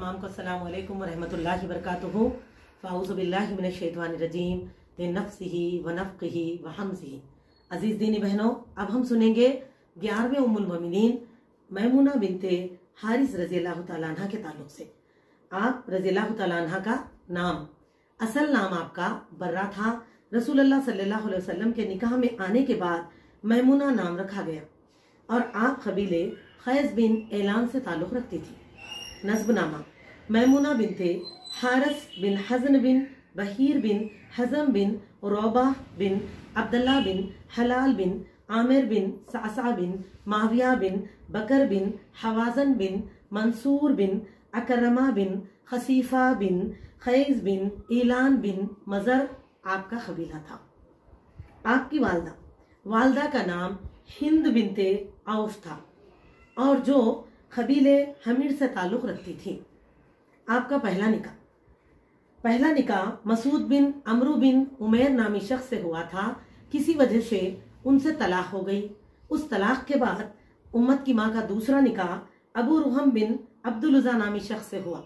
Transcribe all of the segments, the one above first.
तमाम को अस्सलाम वालेकुम व रहमतुल्लाहि व बरकातुहू। फ़ाऊज़ु बिल्लाहि मिनश शैतानिर रजीम ते नफ्सिही व नफ़्क़िही व हम्ज़िही। अजीज़ दीनी बहनों, अब हम सुनेंगे 11वें उम्मुल मोमिनीन मैमूना बिनते हारिस रज़ियल्लाहु तआला अन्हा के ताल्लुक से। आप रज़ियल्लाहु तआला अन्हा का नाम, असल नाम आपका बर्रा था। रसूलुल्लाह सल्लल्लाहु अलैहि वसल्लम के निकाह में आने के बाद मैमूना नाम रखा गया और आप कबीले खैज़ बिन ऐलान से ताल्लुक़ रखती थी। नस्बनामा: मैमूना बिनते हारिस बिन हज़न बिन बहीर बिन हज़म बिन रोबाह बिन अब्दुल्लाह बिन हलाल बिन आमिर बिन सासा बिन माविया बिन बकर बिन हवाज़न बिन मंसूर बिन अकरमा बिन खसीफा बिन खैज़ बिन ईलान बिन मज़र आपका कबीला था। आपकी वालदा का नाम हिंद बिनते औस था और जो कबीले हमीर से ताल्लुक़ रखती थी। आपका पहला निकाह मसूद बिन अमरू बिन उमैर नामी शख्स से हुआ था। किसी वजह से उनसे तलाक हो गई। उस तलाक के बाद उम्मत की माँ का दूसरा निकाह अबू रुहम बिन अब्दुल उज़्ज़ा नामी शख्स से हुआ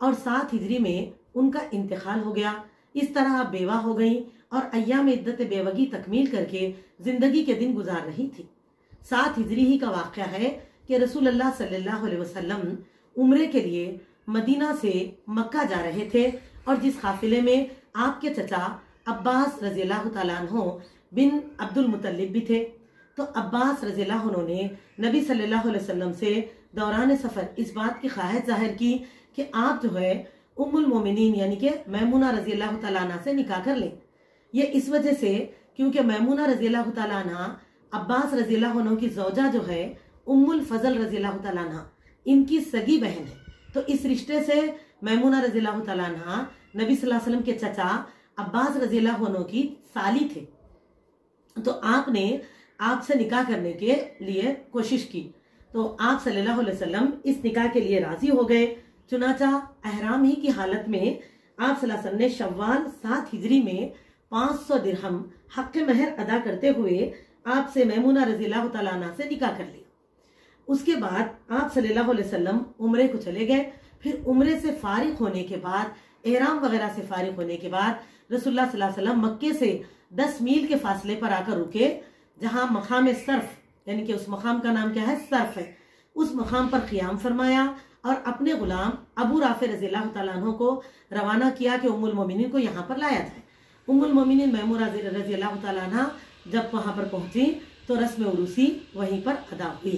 और 7 हिजरी में उनका इंतकाल हो गया। इस तरह आप बेवा हो गई और अय्याम इद्दत बेवगी तकमील करके जिंदगी के दिन गुजार रही थी। 7 हिजरी ही का वाक़या है कि रसूलुल्लाह सल्लल्लाहु अलैहि वसल्लम उम्रे के लिए मदीना से मक्का जा रहे थे और जिस काफिले में आपके चचा अब्बास रज़ियल्लाहु तआला अन्हु बिन अब्दुल मुत्तलिब भी थे। तो अब्बास रज़ियल्लाहु अन्हु ने नबी सल्लल्लाहु अलैहि वसल्लम से दौरान सफ़र इस बात की ख्वाहिश जाहिर की कि आप जो है उम्मुल मोमिनीन यानी कि मैमूना रज़ियल्लाहु तआला अन्हा से निकाह कर लें। ये इस वजह से क्योंकि मैमूना रज़ियल्लाहु तआला अन्हा अब्बास रज़ियल्लाहु अन्हु की ज़ौजा जो है उम्मुल फज़ल रज़ियल्लाहु तआला अन्हा इनकी सगी बहन है। तो इस रिश्ते से मैमूना रज़ियल्लाहु तआला अन्हा नबी सल्लल्लाहु अलैहि वसल्लम के चचा अब्बास रज़ियल्लाहु अन्हु की साली थे। तो आपने आपसे निकाह करने के लिए कोशिश की तो आप सल्लल्लाहु अलैहि वसल्लम इस निकाह के लिए राजी हो गए। चुनाचा अहराम ही की हालत में आप सल्लल्लाहु अलैहि वसल्लम ने शव्वाल 7 हिजरी में 500 दिरहम हक़ महर अदा करते हुए आपसे मैमूना रज़ियल्लाहु तआला अन्हा से निकाह कर लिया। उसके बाद आप सल्लल्लाहु अलैहि वसल्लम उम्रे को चले गए। फिर उम्रे से फारिग होने के बाद, एहराम वगैरह से फारिग होने के बाद रसूलुल्लाह सल्लल्लाहु अलैहि वसल्लम मक्के से 10 मील के फासले पर आकर रुके, जहां मकाम सर्फ यानी कि उस मकाम का नाम क्या है, सर्फ है। उस मकाम पर क़ियाम फरमाया और अपने गुलाम अबू राफ़े रज़ियल्लाहु तआला अन्हु को रवाना किया कि उम्मुल मोमिनीन को यहाँ पर लाया जाए। उम्मुल मोमिनीन मैमूना रज़ियल्लाहु तआला अन्हा जब वहाँ पर पहुंची तो रस्म उरूसी वहीं पर अदा हुई।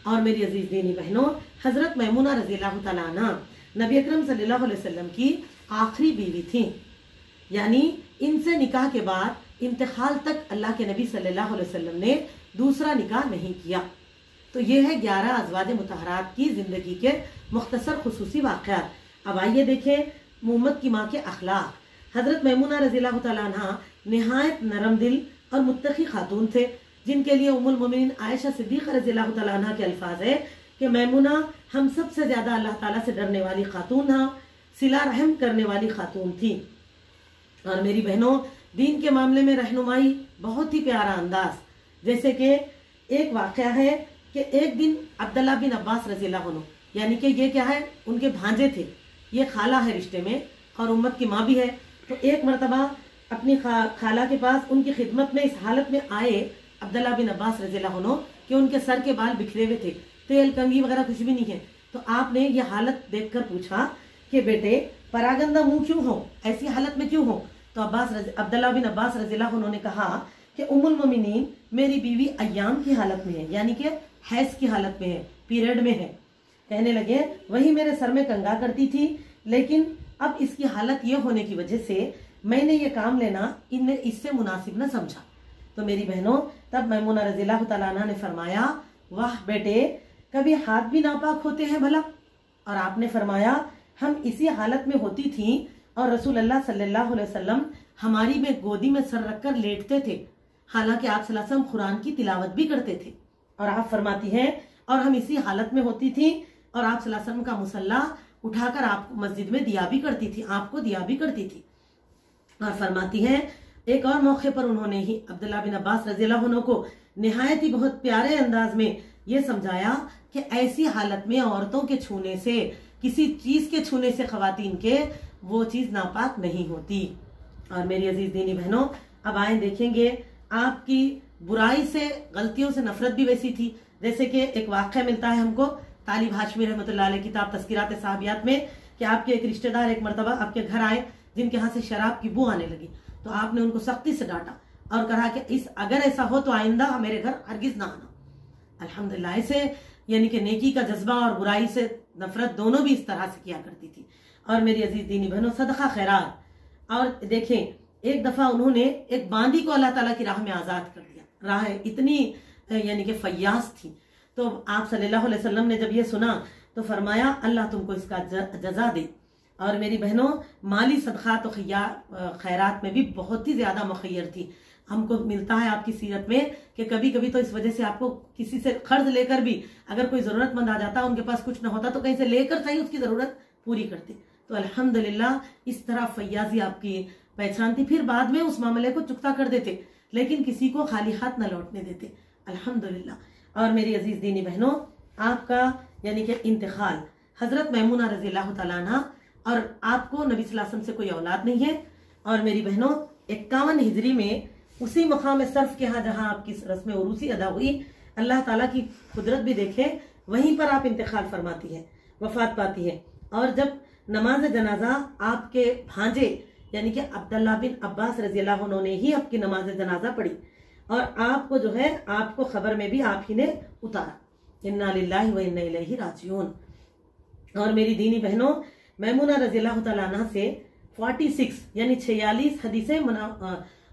और मेरी अजीज दीनी बहनों, हजरत मैमूना रज़ियल्लाहु तआला अन्हा नबी अकरम सल्लल्लाहु अलैहि वसल्लम की आखिरी बीवी थी, यानी इनसे निकाह के बाद इंतकाल तक अल्लाह के नबी सल्लल्लाहु अलैहि वसल्लम ने दूसरा निकाह नहीं किया। तो ये है 11 अज़वाज मुतहरात की जिंदगी के मुख्तसर खुसूसी वाक़यात। अब आइए देखें उम्मत की माँ के अखलाक। हजरत मैमूना रज़ियल्लाहु तआला अन्हा निहायत नरम दिल और मुत्तकी खातून थे, जिनके लिए उम्मुल मोमिनीन आयशा सिद्दीक़ा रज़ियल्लाहु तआला अन्हा के अल्फाज है कि मैमूना हम सबसे ज्यादा अल्लाह ताला से डरने वाली खातून था, सिला रहम करने वाली खातून थी। और मेरी बहनों, दीन के मामले में रहनुमाई बहुत ही प्यारा अंदाज। जैसे कि एक वाक़या है कि एक दिन अब्दुल्लाह बिन अब्बास रज़ियल्लाहु अन्हु, यानी कि ये क्या है, उनके भांजे थे, ये खाला है रिश्ते में और उम्मत की माँ भी है। तो एक मरतबा अपनी खाला के पास उनकी खिदमत में इस हालत में आए अब्दुल्लाह बिन अब्बास रज़ियल्लाहु अन्हु कि उनके सर के बाल बिखरे हुए थे, तेल कंघी वगैरह कुछ भी नहीं है। तो आपने ये हालत देखकर पूछा कि बेटे परागंदा मुंह क्यों हो, ऐसी हालत में क्यों हो? तो अब्दुल्लाह बिन अब्बास रज़ियल्लाहु अन्हु ने कहा कि उम्मुल मोमिनीन मेरी बीवी अय्याम की हालत में है, यानी कि हैज की हालत में है, पीरियड में है। कहने लगे वही मेरे सर में कंघा करती थी, लेकिन अब इसकी हालत ये होने की वजह से मैंने ये काम लेना इससे मुनासिब न समझा। तो मेरी बहनों, तब मैमूना रज़ियल्लाहु तआला अन्हा ने फरमाया, वाह बेटे, कभी हाथ भी नापाक होते हैं भला? और आपने फरमाया हम इसी हालत में होती थी और रसूलुल्लाह सल्लल्लाहु अलैहि वसल्लम हमारी में गोदी में सर रखकर लेटते थे, हालांकि आप सल्लल्लाहु अलैहि वसल्लम कुरान की तिलावत भी करते थे। और आप फरमाती हैं और हम इसी हालत में होती थी और आप सल्लल्लाहु अलैहि वसल्लम का मुसल्ला उठाकर आपको मस्जिद में दिया भी करती थी, आपको दिया भी करती थी। और फरमाती हैं एक और मौके पर उन्होंने ही अब्दुल्लाह बिन अब्बास रज़ियल्लाहु अन्हु को निहायत ही बहुत प्यारे अंदाज में ये समझाया कि ऐसी हालत में औरतों के छूने से کسی چیز کے چھونے سے خواتین کے وہ چیز ناپاک نہیں ہوتی۔ اور میری عزیز دینی بہنوں، اب آئیں دیکھیں گے آپ کی برائی سے، غلطیوں سے نفرت بھی ویسی تھی، جیسے کہ ایک واقعہ ملتا ہے ہم کو طالب ہاشمی رحمۃ اللہ علیہ کتاب تذکرات صحابیات میں کہ آپ کے ایک رشتہ دار ایک مرتبہ آپ کے گھر آئے جن کے ہاں سے شراب کی بو آنے لگی، تو آپ نے ان کو سختی سے ڈانٹا اور کہا کہ اگر ایسا ہو تو آئندہ میرے گھر ہرگز نہ آنا۔ الحمدللہ ایسے یعنی کہ نیکی کا جذبہ اور برائی سے نفرت دونوں بھی اس طرح سے کیا کرتی تھی۔ اور میری عزیز دینی بہنوں، صدقہ خیرات، اور دیکھیں ایک دفعہ انہوں نے ایک باندی کو اللہ تعالیٰ کی راہ میں آزاد کر دیا، راہ اتنی یعنی کہ فیاض تھی، تو آپ صلی اللہ علیہ وسلم نے جب یہ سنا تو فرمایا اللہ تم کو اس کا جزا دے۔ اور میری بہنوں، مالی صدقات و خیرات میں بھی بہت ہی زیادہ مخیر تھی۔ ہم کو ملتا ہے آپ کی سیرت میں کہ کبھی کبھی تو اس وجہ سے آپ کو کسی سے قرض لے کر بھی اگر کوئی ضرورت مند آ جاتا، ان کے پاس کچھ نہ ہوتا تو کہیں سے لے کر صحیح اس کی ضرورت پوری کرتے۔ تو الحمدللہ اس طرح فیاضی آپ کی پہچان تھی۔ پھر بعد میں اس معاملے کو چکتا کر دیتے، لیکن کسی کو خالی ہاتھ نہ لوٹنے دیتے، الحمدللہ۔ اور میری عزیز دینی بہنوں، آپ کا یعنی کہ انتقال حضرت میمونہ رضی اللہ تعالیٰ عنہ، اور آپ کو نبی صلی اللہ علیہ وسلم سے کوئی اولاد نہیں ہے۔ اور میری بہنوں 51 ہجری میں اسی مقام صرف کے ہاں جہاں آپ کی رسم عروسی ادا ہوئی، اللہ تعالیٰ کی قدرت بھی دیکھیں، وہیں پر آپ انتقال فرماتی ہے، وفات پاتی ہے۔ اور جب نماز جنازہ آپ کے بھانجے یعنی کہ عبداللہ بن عباس رضی اللہ عنہ نے ہی آپ کی نماز جنازہ پڑھی، اور آپ کو جو ہے آپ کو خبر میں بھی آپ ہی نے اتارا، انا للہ و انا الیہ راجعون۔ اور میری دینی بہنوں، میمونہ رضی اللہ تعالیٰ عنہ سے 46 یعنی 46 حدیثیں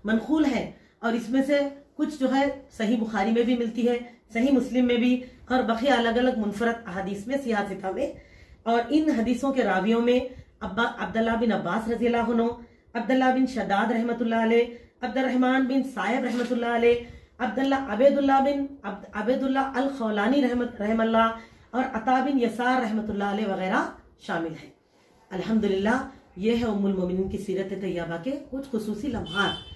منقول ہیں، اور اس میں سے کچھ جو ہے صحیح بخاری میں بھی ملتی ہے، صحیح مسلم میں بھی، اور بقیہ الگ الگ منفرد احادیث میں سیاہ ستہ میں۔ اور ان حدیثوں کے راویوں میں عبداللہ بن عباس رضی اللہ عنہ، عبداللہ بن شداد رحمۃ اللہ علیہ، عبد الرحمن بن صائب رحمۃ اللہ علیہ، عبید اللہ الخولانی رحم اللہ، اور عطا بن یسار رحمۃ اللہ علیہ وغیرہ شامل ہیں۔ الحمدللہ یہ ہے ام المومنین کی سیرت طیبہ کے کچھ خصوصی لمحات۔